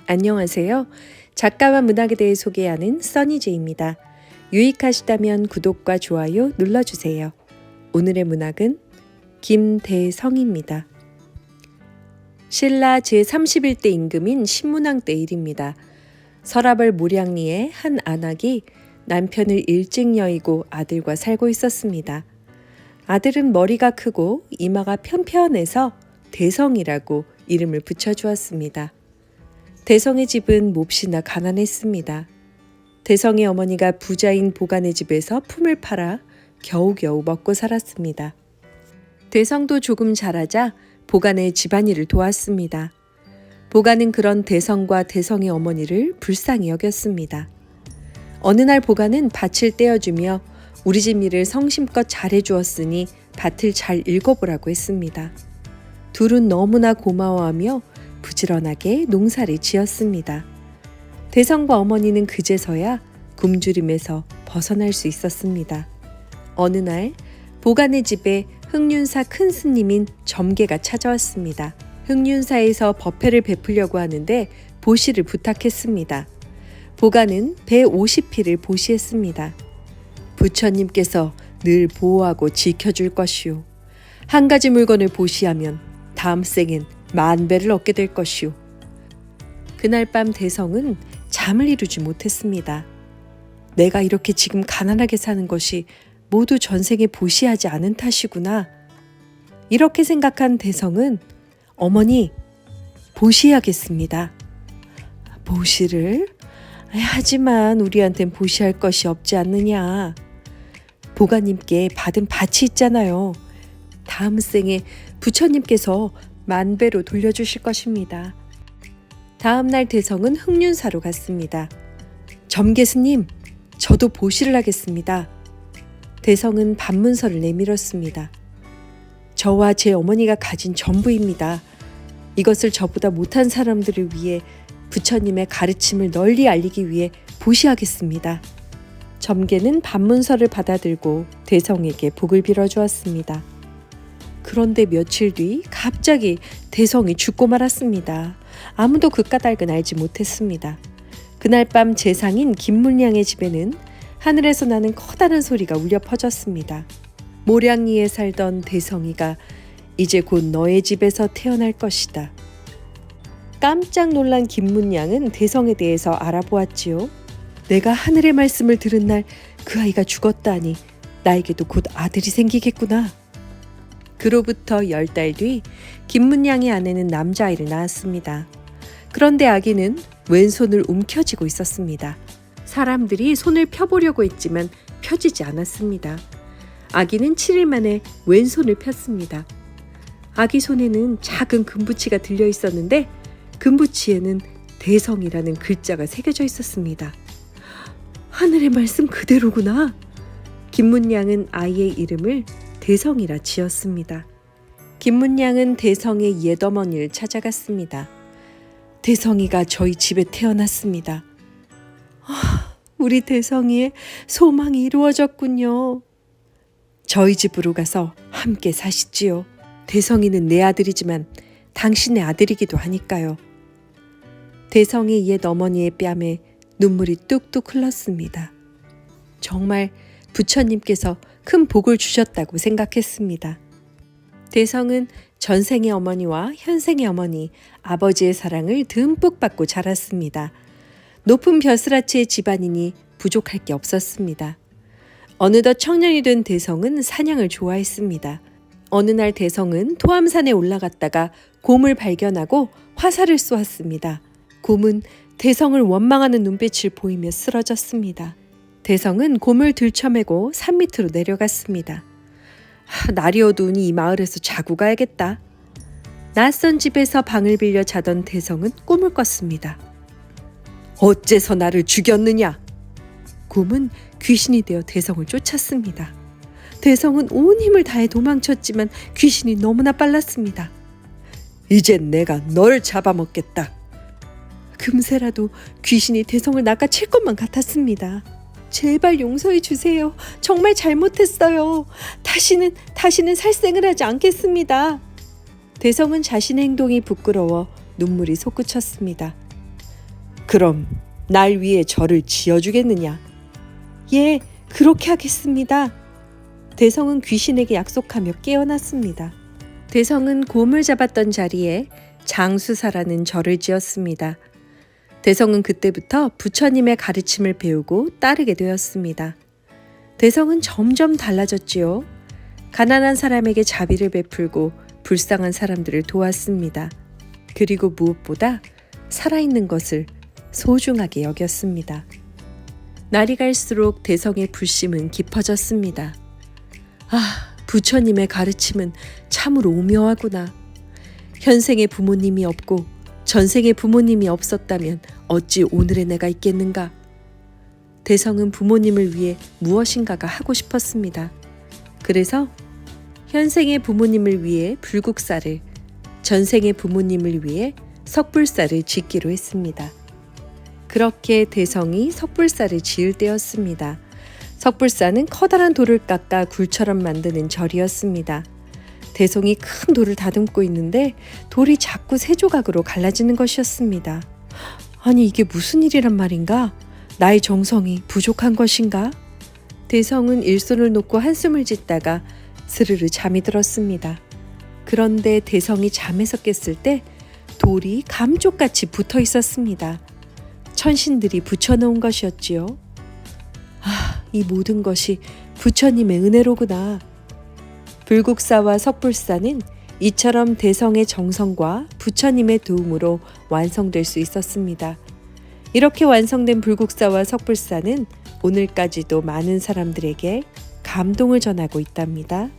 안녕하세요. 작가와 문학에 대해 소개하는 써니제이입니다. 유익하시다면 구독과 좋아요 눌러주세요. 오늘의 문학은 김대성입니다. 신라 제31대 임금인 신문왕 때 일입니다. 서라벌 모량리의 한 안악이 남편을 일찍 여의고 아들과 살고 있었습니다. 아들은 머리가 크고 이마가 편편해서 대성이라고 이름을 붙여주었습니다. 대성의 집은 몹시나 가난했습니다. 대성의 어머니가 부자인 보간의 집에서 품을 팔아 겨우겨우 먹고 살았습니다. 대성도 조금 자라자 보간의 집안일을 도왔습니다. 보간은 그런 대성과 대성의 어머니를 불쌍히 여겼습니다. 어느 날 보간은 밭을 떼어주며 우리 집 일을 성심껏 잘해주었으니 밭을 잘 읽어보라고 했습니다. 둘은 너무나 고마워하며 부지런하게 농사를 지었습니다. 대성과 어머니는 그제서야 굶주림에서 벗어날 수 있었습니다. 어느 날 보간의 집에 흑륜사 큰 스님인 점괘가 찾아왔습니다. 흑륜사에서 법회를 베풀려고 하는데 보시를 부탁했습니다. 보간은 배 50피를 보시했습니다. 부처님께서 늘 보호하고 지켜줄 것이오. 한 가지 물건을 보시하면 다음 생엔 만배를 얻게 될 것이오. 그날 밤 대성은 잠을 이루지 못했습니다. 내가 이렇게 지금 가난하게 사는 것이 모두 전생에 보시하지 않은 탓이구나. 이렇게 생각한 대성은 어머니, 보시하겠습니다. 보시를? 하지만 우리한텐 보시할 것이 없지 않느냐. 보가님께 받은 밭이 있잖아요. 다음 생에 부처님께서 만배로 돌려주실 것입니다. 다음 날 대성은 흑륜사로 갔습니다. 점괘스님, 저도 보시를 하겠습니다. 대성은 반문서를 내밀었습니다. 저와 제 어머니가 가진 전부입니다. 이것을 저보다 못한 사람들을 위해 부처님의 가르침을 널리 알리기 위해 보시하겠습니다. 점괘는 반문서를 받아들고 대성에게 복을 빌어주었습니다. 그런데 며칠 뒤 갑자기 대성이 죽고 말았습니다. 아무도 그 까닭은 알지 못했습니다. 그날 밤 제상인 김문량의 집에는 하늘에서 나는 커다란 소리가 울려 퍼졌습니다. 모량리에 살던 대성이가 이제 곧 너의 집에서 태어날 것이다. 깜짝 놀란 김문량은 대성에 대해서 알아보았지요. 내가 하늘의 말씀을 들은 날 그 아이가 죽었다니 나에게도 곧 아들이 생기겠구나. 그로부터 10달 뒤 김문량의 아내는 남자아이를 낳았습니다. 그런데 아기는 왼손을 움켜쥐고 있었습니다. 사람들이 손을 펴보려고 했지만 펴지지 않았습니다. 아기는 7일 만에 왼손을 폈습니다. 아기 손에는 작은 금붙이가 들려 있었는데 금붙이에는 대성이라는 글자가 새겨져 있었습니다. 하늘의 말씀 그대로구나. 김문량은 아이의 이름을 대성이라 지었습니다. 김문량은 대성의 옛어머니를 찾아갔습니다. 대성이가 저희 집에 태어났습니다. 우리 대성이의 소망이 이루어졌군요. 저희 집으로 가서 함께 사시지요. 대성이는 내 아들이지만 당신의 아들이기도 하니까요. 대성의 옛 어머니의 뺨에 눈물이 뚝뚝 흘렀습니다. 정말 부처님께서 큰 복을 주셨다고 생각했습니다. 대성은 전생의 어머니와 현생의 어머니, 아버지의 사랑을 듬뿍 받고 자랐습니다. 높은 벼슬아치의 집안이니 부족할 게 없었습니다. 어느덧 청년이 된 대성은 사냥을 좋아했습니다. 어느 날 대성은 토암산에 올라갔다가 곰을 발견하고 화살을 쏘았습니다. 곰은 대성을 원망하는 눈빛을 보이며 쓰러졌습니다. 대성은 곰을 들쳐매고 산 밑으로 내려갔습니다. 날이 어두우니 이 마을에서 자고 가야겠다. 낯선 집에서 방을 빌려 자던 대성은 꿈을 꿨습니다. 어째서 나를 죽였느냐? 곰은 귀신이 되어 대성을 쫓았습니다. 대성은 온 힘을 다해 도망쳤지만 귀신이 너무나 빨랐습니다. 이젠 내가 널 잡아먹겠다. 금세라도 귀신이 대성을 낚아챌 것만 같았습니다. 제발 용서해 주세요. 정말 잘못했어요. 다시는 살생을 하지 않겠습니다. 대성은 자신의 행동이 부끄러워 눈물이 솟구쳤습니다. 그럼 날 위해 절을 지어주겠느냐? 예, 그렇게 하겠습니다. 대성은 귀신에게 약속하며 깨어났습니다. 대성은 곰을 잡았던 자리에 장수사라는 절을 지었습니다. 대성은 그때부터 부처님의 가르침을 배우고 따르게 되었습니다. 대성은 점점 달라졌지요. 가난한 사람에게 자비를 베풀고 불쌍한 사람들을 도왔습니다. 그리고 무엇보다 살아있는 것을 소중하게 여겼습니다. 날이 갈수록 대성의 불심은 깊어졌습니다. 아, 부처님의 가르침은 참으로 오묘하구나. 현생의 부모님이 없고 전생의 부모님이 없었다면 어찌 오늘의 내가 있겠는가? 대성은 부모님을 위해 무엇인가가 하고 싶었습니다. 그래서 현생의 부모님을 위해 불국사를, 전생의 부모님을 위해 석불사를 짓기로 했습니다. 그렇게 대성이 석불사를 지을 때였습니다. 석불사는 커다란 돌을 깎아 굴처럼 만드는 절이었습니다. 대성이 큰 돌을 다듬고 있는데 돌이 자꾸 세 조각으로 갈라지는 것이었습니다. 아니, 이게 무슨 일이란 말인가? 나의 정성이 부족한 것인가? 대성은 일손을 놓고 한숨을 짓다가 스르르 잠이 들었습니다. 그런데 대성이 잠에서 깼을 때 돌이 감쪽같이 붙어 있었습니다. 천신들이 붙여놓은 것이었지요. 아, 이 모든 것이 부처님의 은혜로구나. 불국사와 석불사는 이처럼 대성의 정성과 부처님의 도움으로 완성될 수 있었습니다. 이렇게 완성된 불국사와 석불사는 오늘까지도 많은 사람들에게 감동을 전하고 있답니다.